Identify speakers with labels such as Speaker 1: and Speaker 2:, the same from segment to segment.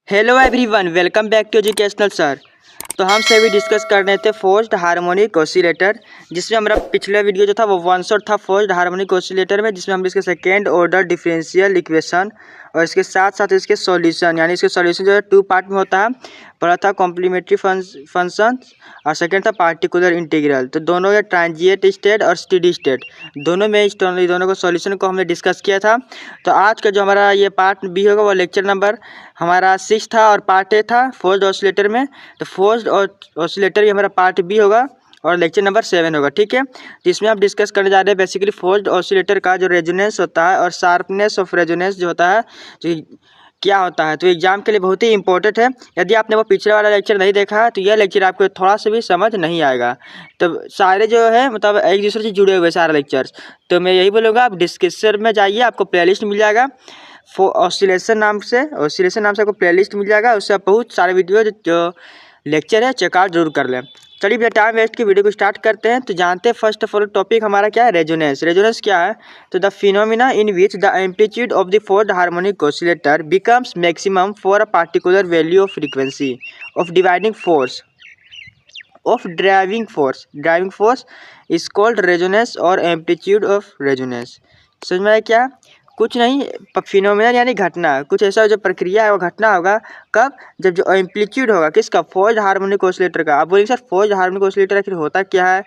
Speaker 1: Hello everyone, welcome back to educational sir. तो हम सभी डिस्कस कर रहे थे फोर्स्ड हार्मोनिक ऑसिलेटर, जिसमें हमारा पिछला वीडियो जो था वो वन शॉट था फोर्स्ड हार्मोनिक ऑसिलेटर में, जिसमें हम इसके सेकेंड ऑर्डर डिफरेंशियल इक्वेशन और इसके साथ साथ इसके सॉल्यूशन, यानी इसके सॉल्यूशन जो है टू पार्ट में होता है। पहला था कॉम्प्लीमेंट्री फंक्शन और सेकेंड था पार्टिकुलर इंटीग्रल। तो दोनों ये ट्रांजिएंट स्टेट और स्टेडी स्टेट दोनों में दोनों को सॉल्यूशन को हमने डिस्कस किया था। तो आज का जो हमारा ये पार्ट बी होगा वो लेक्चर नंबर हमारा 6 था और पार्ट ए था फोर्स्ड ऑसिलेटर में। तो फोर्स्ड ऑसिलेटर ये हमारा पार्ट बी होगा और लेक्चर नंबर 7 होगा, ठीक है। तो इसमें आप डिस्कस करने जा रहे हैं बेसिकली फोर्स्ड ऑसिलेटर का जो रेजोनेंस होता है और शार्पनेस ऑफ रेजोनेंस जो होता है, जो क्या होता है। तो एग्जाम के लिए बहुत ही इंपॉर्टेंट है। यदि आपने वो पिछले वाला लेक्चर नहीं देखा है तो यह लेक्चर आपको थोड़ा सा भी समझ नहीं आएगा। तो सारे जो है मतलब एक दूसरे से जुड़े हुए सारे लेक्चर्स, तो मैं यही बोलूँगा आप डिस्क्रिप्शन में जाइए, आपको प्लेलिस्ट मिल जाएगा ऑसिलेशन नाम से आपको प्लेलिस्ट मिल जाएगा। उससे आप बहुत सारे वीडियो जो लेक्चर है चेकआउट जरूर कर लें। चलिए भैया टाइम वेस्ट की वीडियो को स्टार्ट करते हैं। तो जानते हैं फर्स्ट ऑफ ऑल टॉपिक हमारा क्या है, रेजोनेंस। रेजोनेंस क्या है? तो the phenomena in which the amplitude of the forced harmonic oscillator becomes maximum for a particular value of frequency of dividing force of driving force is called resonance और amplitude of resonance. समझ में आया क्या? कुछ नहीं, phenomena यानी घटना, कुछ ऐसा जो प्रक्रिया है वो घटना होगा कब? जब जो एम्पलीट्यूड होगा किसका? फोर्स्ड हार्मोनिक ऑसिलेटर का। आप बोलेंगे सर फोर्स्ड हार्मोनिक ऑसिलेटर आखिर होता क्या है,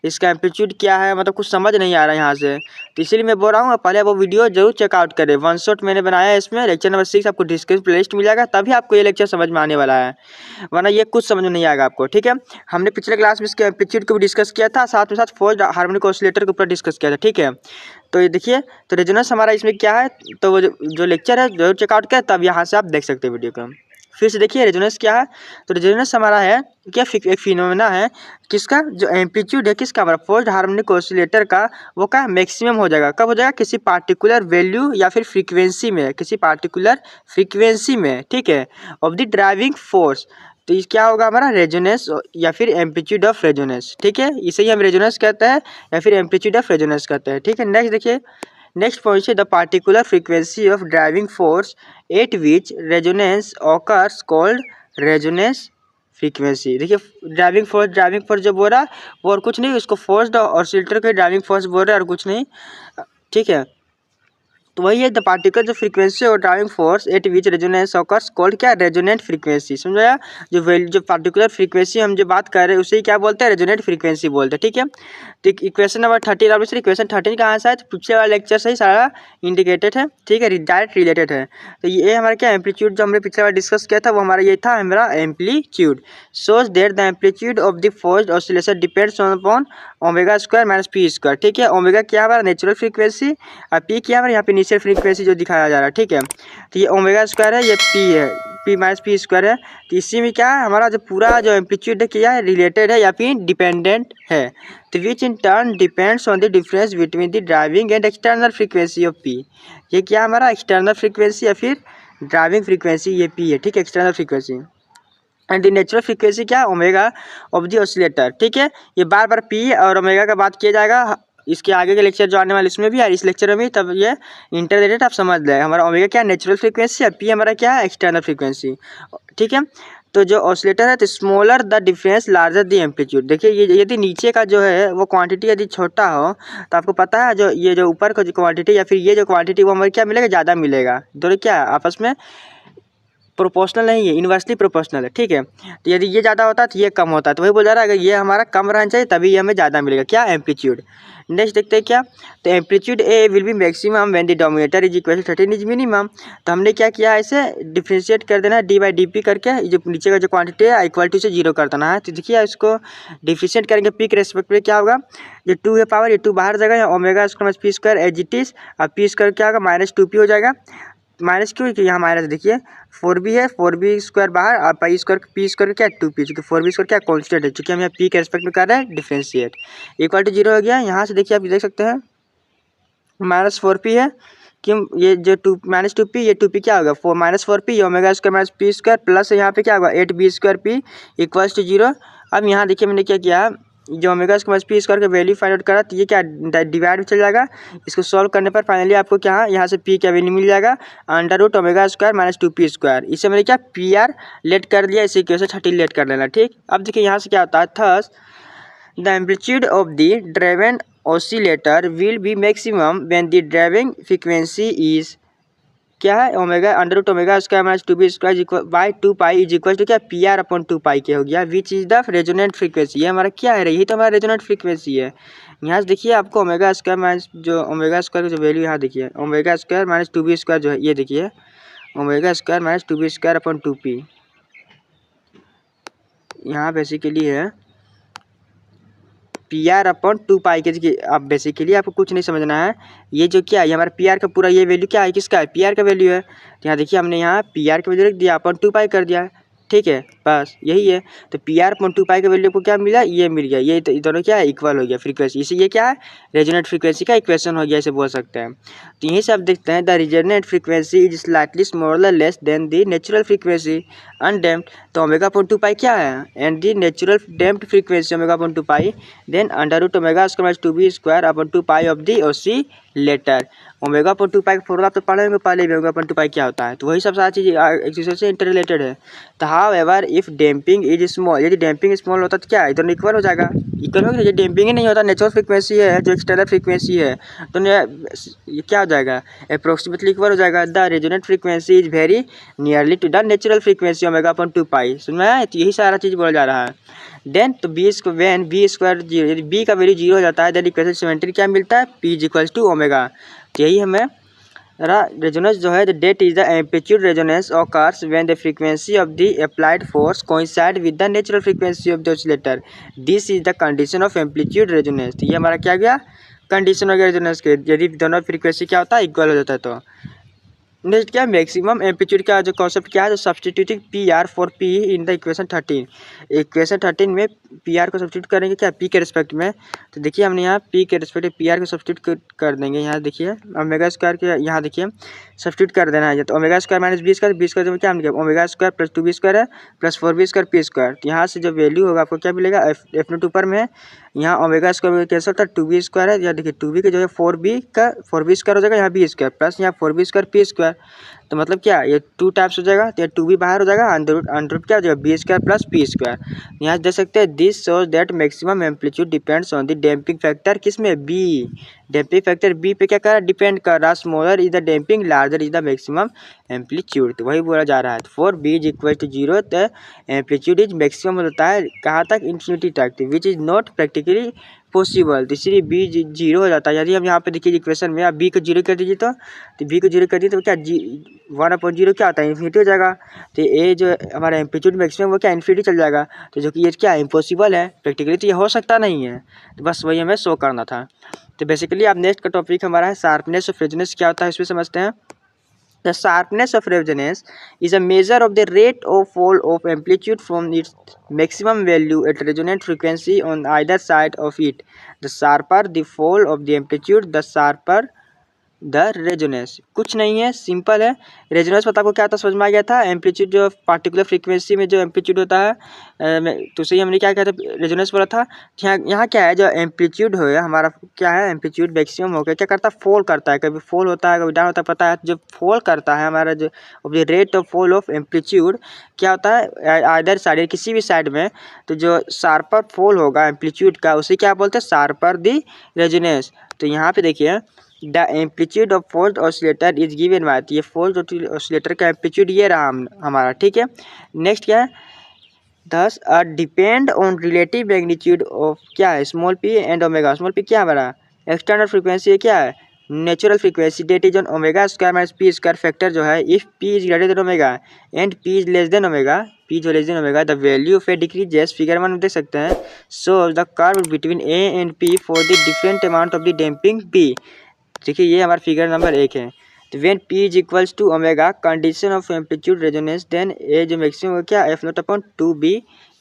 Speaker 1: इसका एम्पलीट्यूड क्या है, मतलब कुछ समझ नहीं आ रहा है यहाँ से। तो इसीलिए मैं बोल रहा हूँ पहले वो वीडियो जरूर चेकआउट करें। वन शॉट मैंने बनाया है, इसमें लेक्चर नंबर 6 आपको डिस्क्रिप्शन प्लेलिस्ट मिल जाएगा, तभी आपको ये लेक्चर समझ में आने वाला है, वरना ये कुछ समझ में नहीं आएगा आपको, ठीक है। हमने पिछले क्लास में इसके एम्पलीट्यूड को भी डिस्कस किया था, साथ में साथ फोर्स्ड हार्मोनिक ऑसिलेटर के ऊपर डिस्कस किया था, ठीक है। तो ये देखिए, तो रेजोनेंस हमारा इसमें क्या है, तो वो जो लेक्चर है जरूर चेकआउट करें, तब यहाँ से आप देख सकते हैं वीडियो को। फिर से देखिए रेजोनेंस क्या है। तो रेजोनेंस हमारा है क्या, एक फिनोमेना है किसका, जो एम्पलीट्यूड है किसका, हमारा फोर्स्ड हार्मोनिक ऑसिलेटर का, वो का मैक्सिमम हो जाएगा कब हो जाएगा? किसी पार्टिकुलर वैल्यू या फिर फ्रीक्वेंसी में, किसी पार्टिकुलर फ्रीक्वेंसी में, ठीक है, ऑफ द ड्राइविंग फोर्स। तो ये क्या होगा हमारा? रेजोनेंस या फिर एम्पलीट्यूड ऑफ रेजोनेंस, ठीक है। इसे ही हम रेजोनेंस कहते हैं या फिर एम्पलीट्यूड ऑफ रेजोनेंस कहते हैं, ठीक है। नेक्स्ट देखिए, नेक्स्ट पॉइंट है the particular frequency of driving force at which resonance occurs called resonance frequency. देखिए ड्राइविंग फोर्स जो बोल रहा है वो और कुछ नहीं, उसको फोर्स्ड ऑसिलेटर के ड्राइविंग फोर्स बोल रहे हैं और कुछ नहीं, ठीक है। तो वही है द पार्टिकुलर जो फ्रीक्वेंसी और driving force at which resonance occurs called क्या? Resonant frequency. समझाया? जो पार्टिकुलर फ्रीक्वेंसी हम जो बात कर रहे हैं उसे ही क्या बोलते हैं? रेजोनेंट फ्रीक्वेंसी बोलते हैं, ठीक है। तो इक्वेशन नंबर 13 आप इक्वेशन 13 कहाँ से है? तो पिछले वाला लेक्चर से ही सारा इंडिकेटेड है, ठीक है, डायरेक्ट रिलेटेड है। तो ये हमारा क्या एम्पलीट्यूड जो हमने पिछले बार डिस्कस किया था वो हमारा ये था हमारा amplitude. Shows that the amplitude of the forced oscillation depends upon omega square minus P square, ठीक है। ओमेगा क्या हमारा नेचुरल फ्रीक्वेंसी और पी क्या हमारा यहाँ पे इनिशियल फ्रीक्वेंसी जो दिखाया जा रहा है, ठीक है। तो ये ओमेगा स्क्वायर है, ये पी है, पी माइनस पी स्क्वायर है। तो इसी में क्या है हमारा जो पूरा जो एम्पलीट्यूड है क्या है? रिलेटेड है या फिर डिपेंडेंट है। तो which in turn depends on the difference between the driving and external frequency of p. ये क्या हमारा एक्सटर्नल फ्रीक्वेंसी या फिर ड्राइविंग फ्रीक्वेंसी, ये पी है, ठीक है, external frequency. And the natural frequency क्या? ओमेगा ऑफ द ऑसिलेटर, ठीक है। ये बार बार पी और ओमेगा का बात किया जाएगा इसके आगे के लेक्चर जो आने वाले इसमें भी और इस लेक्चर में भी, तब ये इंटररेटेड आप समझ लें। हमारा ओमेगा क्या? नेचुरल फ्रीक्वेंसी और पी हमारा क्या है? एक्सटर्नल फ्रीक्वेंसी, ठीक है। तो जो ऑसिलेटर है तो smaller the difference larger the amplitude. देखिए ये यदि नीचे का जो है वो क्वांटिटी यदि छोटा हो तो आपको पता है जो ये जो ऊपर का जो क्वांटिटी या फिर ये जो क्वांटिटी वो हमें क्या मिलेगा? ज़्यादा मिलेगा। दोनों क्या आपस में प्रोपोर्शनल नहीं है, इन्वर्सली प्रोपोर्शनल है, ठीक है। तो यदि ये ज़्यादा होता है तो ये कम होता है, तो वही बोल रहा है अगर ये हमारा कम रहना चाहिए तभी ये हमें ज़्यादा मिलेगा, क्या? एम्पलीट्यूड। नेक्स्ट देखते हैं क्या, तो amplitude A will be maximum when the denominator is equal to 13 is minimum. तो हमने क्या किया, ऐसे डिफ्रेंशिएट कर देना है डी बाई डी पी करके, जो नीचे का जो क्वांटिटी है इक्वल टू से 0 कर देना है। तो देखिए इसको डिफरेंशिएट करेंगे पी के रेस्पेक्ट में, क्या होगा? जो 2 है पावर, ये 2 बाहर जाएगा, omega square minus P square as it is, और पी स्क्वायर क्या होगा? -2p हो जाएगा। माइनस क्यों? कि यहाँ माइनस देखिए 4b है, 4b स्क्वायर बाहर और पाई स्क्वायर पी स्क्वायर क्या 2p, क्योंकि 4b स्क्वायर क्या कांस्टेंट है, क्योंकि हम यहाँ p के रेस्पेक्ट में कर रहे हैं डिफरेंशिएट, इक्वल टू 0 हो गया। यहाँ से देखिए आप देख सकते हैं -4p है कि ये जो -2p ये 2p क्या होगा? -4p omega square minus p square plus यहाँ पे क्या होगा 8b square p equals to 0। अब यहाँ देखिए मैंने क्या किया, जो omega square minus P square का वैल्यू फाइंड आउट करा, तो ये क्या डिवाइड में चल जाएगा। इसको सॉल्व करने पर फाइनली आपको क्या है, यहाँ से पी का वैल्यू मिल जाएगा under root omega square minus 2p square. इसे मैंने क्या पी आर लेट कर दिया, इसी की वजह से 30 लेट कर लेना। ठीक, अब देखिए यहाँ से क्या होता है, thus the amplitude of the driven oscillator will be maximum when the driving frequency is क्या है, omega under root omega square minus 2p square by 2 is equal to क्या पी आर अपॉन 2 के हो गया, which is the resonant frequency. ये हमारा क्या है, यही तो हमारा रेजोनेंट फ्रीक्वेंसी है। यहाँ से देखिए आपको ओमेगा स्क्वायर माइनस जो ओमेगा स्क्वायर का जो वैल्यू यहाँ देखिए omega square minus 2p square जो है, ये देखिए omega square minus 2p square upon 2p यहाँ बेसिकली है पी आर अपॉन 2 के। देखिए अब बेसिकली आपको कुछ नहीं समझना है, ये जो क्या है, ये हमारा पी आर का पूरा ये वैल्यू क्या है, किसका है, पी आर का वैल्यू है। तो यहाँ देखिए हमने यहाँ पी आर का वैल्यू रख दिया अपॉन 2 कर दिया, ठीक है, बस यही है। तो पी आर अपॉन 2 का वैल्यू को क्या मिला, ये मिल गया, ये तो दोनों क्या है, इक्वल हो गया फ्रीक्वेंसी, इसे ये क्या है, रेजोनेंट फ्रीक्वेंसी का इक्वेशन हो गया, इसे बोल सकते हैं। तो यहीं से आप देखते हैं the resonant frequency is slightly smaller less than the natural frequency undamped. तो ओमेगा अपॉन 2 क्या है, and the natural damped frequency omega upon 2 then under root omega square minus 2b square upon 2 of the oscillator. Omega upon 2 का formula आप तो पढ़े होंगे पहले भी, ओमेगा अपॉन 2 क्या होता है, तो वही सब सारी चीज़ एक दूसरे से इंटर रिलेटेड है। तो however if damping is small, यदि डैम्पिंग स्मॉल होता तो क्या इधर इक्वल हो जाएगा, इक्वल हो गया। ये डैम्पिंग ही नहीं होता, नेचुरल फ्रीक्वेंसी है जो एक्सटर्नल फ्रीक्वेंसी है, तो ये क्या हो जाएगा, अप्रोक्सीमेटली इक्वल हो जाएगा। The resonant frequency is very nearly to the natural frequency omega upon 2 सुना है, तो यही सारा चीज़ बोला जा रहा है। देन तो बी स्क्वायर जीरो, यदि बी का वैल्यू जीरो हो जाता है देन इक्वेशन 70 क्या मिलता है, P is equals to omega. तो यही हमें रेजोनेंस जो है, the that is the amplitude resonance occurs when the frequency of the applied force coincide with the natural frequency of the oscillator, this is the condition of amplitude resonance. तो ये हमारा क्या गया, कंडीशन हो गया resonance के, यदि दोनों फ्रीक्वेंसी क्या होता है, इक्वल हो जाता है। तो नेक्स्ट क्या, मैक्सिमम एम्पलीट्यूड का जो कॉन्सेप्ट क्या है, जो substituting P R for P in the equation 13। Equation 13 में पी आर को सब्सटीट्यूट करेंगे क्या, पी के रिस्पेक्ट में। तो देखिए हमने यहाँ पी के रिस्पेक्ट पी आर को सब्सटीट्यूट कर देंगे। यहाँ देखिए ओमेगा स्क्वायर के यहाँ देखिए सब्सटीट्यूट कर देना है, तो omega square minus b square में क्या मिलेगा, omega square plus 2b square है plus 4b square p square. तो यहाँ से जो वैल्यू होगा आपको क्या मिलेगा, एफ नोट ऊपर में है, यहाँ ओमेगा स्क्वायर कैंसिल होता है, 2b स्क्वायर है, यहाँ देखिए 2b के जो है 4b स्क्वायर हो जाएगा, यहाँ b स्क्वायर प्लस यहाँ 4b स्क्वायर पी स्क्वायर। तो मतलब क्या, ये 2 टाइम्स हो जाएगा, तो ये 2b बाहर हो जाएगा, अंडर रूट क्या हो जाएगा, B square plus P square. यहाँ देख सकते हैं this shows that maximum amplitude depends on the damping factor, किसमें, बी। डैम्पिंग फैक्टर बी पे क्या कर रहा है, डिपेंड कर रहा है। Smaller is the damping, larger is the maximum amplitude, तो वही बोला जा रहा है। For B is equal to 0 तो एम्पलीट्यूड इज मैक्सिमम होता है कहाँ तक, इन्फिनिटी तक, which is not practically possible. तो इसलिए बी जीरो हो जाता है। यदि हम यहाँ पे देखिए इक्वेशन में आप बी को जीरो कर दीजिए, तो बी को जीरो कर दीजिए तो क्या 1/0 क्या होता है, इन्फिनिटी हो जाएगा। तो ये जो हमारा एम्पलीट्यूड मैक्सिमम वो क्या इन्फिनिटी चल जाएगा, तो जो कि ये क्या इम्पॉसिबल है, प्रैक्टिकली तो ये हो सकता नहीं है। तो बस वही हमें शो करना था। तो बेसिकली आप नेक्स्ट का टॉपिक हमारा है शार्पनेस ऑफ रेजोनेंस, क्या होता है इसमें समझते हैं। The sharpness of resonance is a measure of the rate of fall of amplitude from its maximum value at resonant frequency on either side of it. The sharper the fall of the amplitude, the sharper the resonance. कुछ नहीं है, simple है। Resonance पता आपको क्या था, समझ में आ गया था। एम्पलीट्यूड जो पार्टिकुलर फ्रीक्वेंसी में जो एम्पलीट्यूड होता है, तो उसे हमने क्या कहता है, रेजोनेंस बोला था। यहाँ क्या है, जो एम्पलीट्यूड हो हमारा क्या है, एम्पलीट्यूड मैक्सिमम हो गया, क्या करता है, फॉल करता है, कभी फॉल होता है कभी डाउन होता है, पता है। जब फॉल करता है हमारा जो rate of fall of amplitude क्या होता है, आइदर साइड, किसी भी साइड में, तो जो शार्पर फॉल होगा एम्पलीट्यूड का, उसे क्या बोलते हैं, शार्पर द रेजोनेंस। तो यहाँ पे देखिए the amplitude of forced oscillator is given by, ये फोर्स्ड ऑसिलेटर का एम्पलीट्यूड ये रहा हमारा, ठीक है। नेक्स्ट क्या है, this depend on relative magnitude of क्या है, small P and omega. Small P क्या है हमारा, एक्सटर्नल फ्रीक्वेंसी क्या है, natural frequency, that is on omega square minus P square factor जो है, if P is greater than omega and P is less than omega, p जो less than omega, the value of a decreases. Figure 1 में देख सकते हैं, so the curve between a and p for the different amount of the damping p. देखिए ये हमारा figure number 1 है। तो when p is equals to omega, condition of amplitude resonance, then a जो मैक्सिमम क्या, F nought upon 2b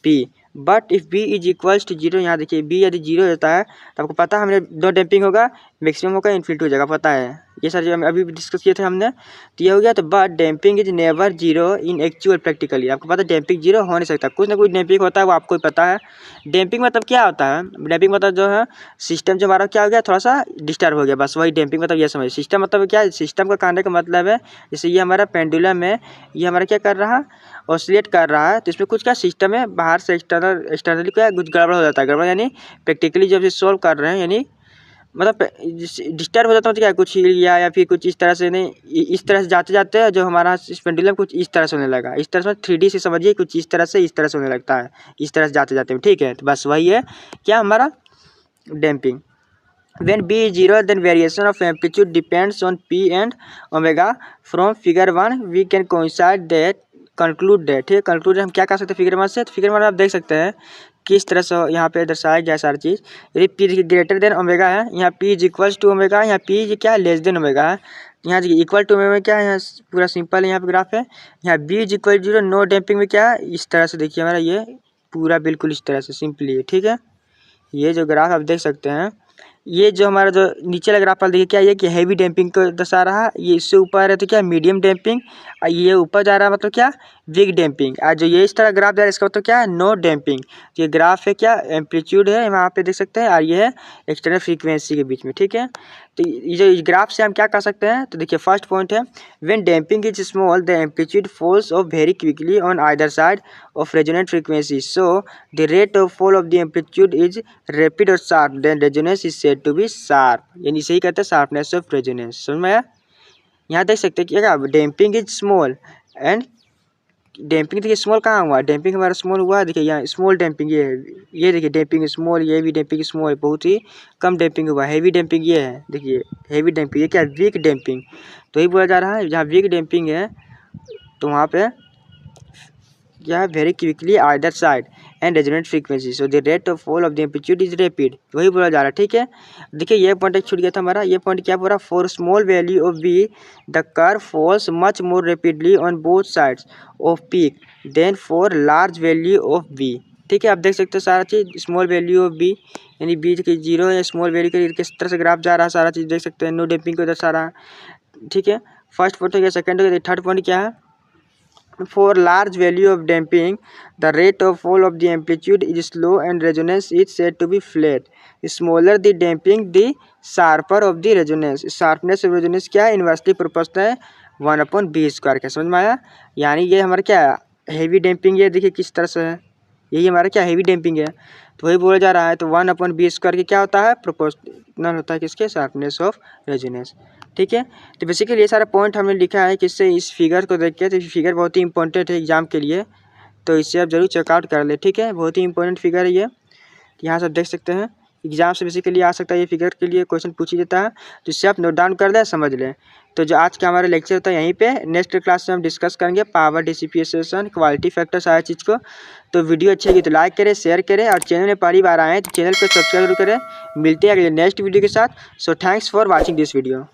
Speaker 1: p. But if b is equals to 0, यहाँ देखिए B यदि 0 होता है तो आपको पता है हमने दो डैम्पिंग होगा, मैक्सिमम होगा, इन्फिनिटी हो जाएगा, पता है। ये सारे जो हम अभी डिस्कस किए थे हमने, तो ये हो गया। तो but damping is never zero in actual practically, आपको पता है डैम्पिंग जीरो हो नहीं सकता, कुछ ना कुछ डैम्पिंग होता है, वो आपको ही पता है। डैम्पिंग मतलब क्या होता है? डैम्पिंग मतलब जो है सिस्टम जो हमारा क्या हो गया, थोड़ा सा डिस्टर्ब हो गया, बस वही डैम्पिंग मतलब ये समझ। सिस्टम मतलब क्या है? सिस्टम का कहने का मतलब है जैसे ये हमारा पेंडुलम है, ये हमारा क्या कर रहा है, ऑसिलेट कर रहा है, तो इसमें कुछ क्या सिस्टम है बाहर से एक्सटर्नली क्या कुछ गड़बड़ हो जाता है। गड़बड़ यानी प्रैक्टिकली जब ये सोल्व कर रहे हैं, यानी मतलब डिस्टर्ब हो जाता है, तो क्या कुछ हिल गया या फिर कुछ इस तरह से, नहीं इस तरह से जाते जाते जो हमारा पेंडुलम कुछ इस तरह से होने लगा, इस तरह से 3D से समझिए, कुछ इस तरह से होने लगता है, इस तरह से जाते जाते, ठीक है। तो बस वही है क्या हमारा damping. When B is 0, then variation of amplitude depends on P and omega. From figure 1 we can conclude that, ठीक है। कंक्लूड हम क्या कर सकते हैं फिगर 1 से? तो फिगर 1 आप देख सकते हैं किस तरह से यहाँ पे दर्शाया गया सारी चीज़। यदि P ग्रेटर देन ओमेगा है, यहाँ P is equals to omega, यहाँ P क्या लेस देन ओमेगा है, यहाँ इक्वल टू ओमेगा क्या है, यहाँ पूरा सिंपल है, यहाँ पे ग्राफ है। यहाँ B is equal 0, no damping में क्या है, इस तरह से देखिए हमारा ये पूरा बिल्कुल इस तरह से सिंपली है, ठीक है। ये जो ग्राफ आप देख सकते हैं, ये जो हमारा जो नीचे वाला ग्राफ देखिए क्या है कि हैवी डैम्पिंग को दर्शा रहा है, ये इससे ऊपर है तो क्या मीडियम डैम्पिंग, और ये ऊपर जा रहा है मतलब क्या वीक डैम्पिंग। और जो ये इस तरह ग्राफ जा रहा है इसका मतलब क्या है नो डैम्पिंग। ये ग्राफ है क्या एम्पलीट्यूड है वहाँ पे देख सकते हैं, और ये है एक्सटर्नल फ्रीक्वेंसी के बीच में, ठीक है। तो ये जो इस ग्राफ से हम क्या कर सकते हैं, तो देखिए फर्स्ट पॉइंट है when damping is small the amplitude falls off very quickly on either side of resonant frequency, so the rate of fall of the amplitude is rapid और sharp, then resonance is said to be sharp, यानी इसे ही कहते हैं sharpness of resonance. समझ में आया? यहाँ देख सकते हैं कि क्या damping is small and damping देखिए स्मॉल कहाँ हुआ, डैम्पिंग हमारा स्मॉल हुआ है, देखिए यहाँ स्मॉल डैम्पिंग ये है, ये देखिए डैम्पिंग स्मॉल, ये भी डैम्पिंग स्मॉल, बहुत ही कम डैम्पिंग हुआ। हैवी डैम्पिंग ये है, देखिए हैवी डैम्पिंग, ये क्या वीक डैम्पिंग, तो यही बोला जा रहा है जहाँ वीक डैम्पिंग है तो वहाँ पे क्या है very quickly either side and resonant frequency, so the rate of fall of the amplitude is rapid, वही बोला जा रहा है, ठीक है। देखिए ये पॉइंट एक छूट गया था हमारा, ये पॉइंट क्या बोला, for small value of B the curve falls much more rapidly on both sides of peak than for large value of B, ठीक है। आप देख सकते हैं सारा चीज़ स्मॉल वैल्यू ऑफ बी, यानी बी की जीरो है, स्मॉल वैल्यू के किस तरह से ग्राफ जा रहा है, सारा चीज़ देख सकते हैं, नो डैम्पिंग को दर्शा रहा है, ठीक है। फर्स्ट पॉइंट हो गया। सेकंड हो गया, थर्ड पॉइंट क्या है, for large value of damping the rate of fall of the amplitude is slow and resonance is said to be flat, smaller the damping the sharper of the resonance, sharpness of resonance क्या है inversely proportional है 1/b² का। समझ में आया? यानी ये हमारा क्या है हैवी डैम्पिंग, ये देखिए किस तरह से है, यही हमारा क्या हैवी डैम्पिंग है, तो वही बोला जा रहा है। तो 1/b² के क्या होता है प्रोपोर्शनल होता है किसके, शार्पनेस ऑफ रेजोनेंस, ठीक है। तो बेसिकली ये सारा पॉइंट हमने लिखा है किससे, इस फिगर को देख के, तो फिगर बहुत ही इंपॉर्टेंट है एग्जाम के लिए, तो इसे आप जरूर चेकआउट कर ले, ठीक है। बहुत ही इंपॉर्टेंट फिगर है ये, यहाँ से आप देख सकते हैं एग्जाम से बेसिकली आ सकता है, ये फिगर के लिए क्वेश्चन पूछ ही देता है, तो इससे आप नोट डाउन कर लें, समझ लें। तो जो आज का हमारा लेक्चर होता है यहीं पे, नेक्स्ट क्लास में हम डिस्कस करेंगे पावर डिसिपेशन, क्वालिटी फैक्टर, सारी चीज़ को। तो वीडियो अच्छी लगी तो लाइक करें, शेयर करें, और चैनल में पहली बार आए हैं तो चैनल को सब्सक्राइब करें। मिलते हैं अगले नेक्स्ट वीडियो के साथ। So thanks for watching this video.